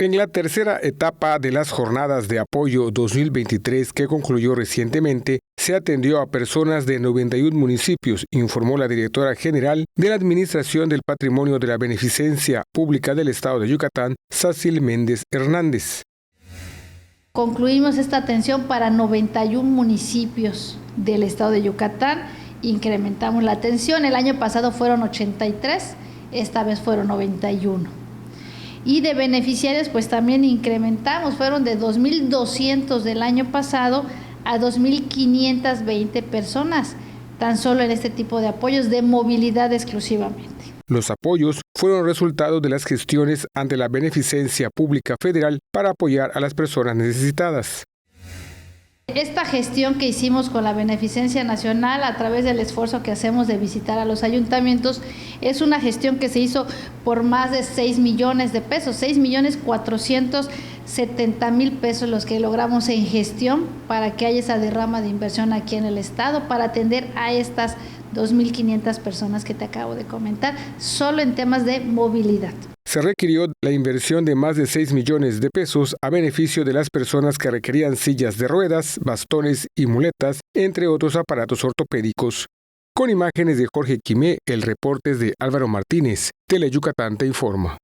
En la tercera etapa de las Jornadas de Apoyo 2023 que concluyó recientemente, se atendió a personas de 91 municipios, informó la directora general de la Administración del Patrimonio de la Beneficencia Pública del Estado de Yucatán, Sacil Méndez Hernández. Concluimos esta atención para 91 municipios del Estado de Yucatán, incrementamos la atención, el año pasado fueron 83, esta vez fueron 91. Y de beneficiarios pues también incrementamos, fueron de 2.200 del año pasado a 2.520 personas, tan solo en este tipo de apoyos de movilidad exclusivamente. Los apoyos fueron resultado de las gestiones ante la Beneficencia Pública Federal para apoyar a las personas necesitadas. Esta gestión que hicimos con la Beneficencia Nacional a través del esfuerzo que hacemos de visitar a los ayuntamientos es una gestión que se hizo por más de 6 millones de pesos, 6.470.000 pesos los que logramos en gestión para que haya esa derrama de inversión aquí en el estado para atender a estas 2.500 personas que te acabo de comentar, solo en temas de movilidad. Se requirió la inversión de más de 6 millones de pesos a beneficio de las personas que requerían sillas de ruedas, bastones y muletas, entre otros aparatos ortopédicos. Con imágenes de Jorge Quimé, el reporte es de Álvaro Martínez. Teleyucatán te informa.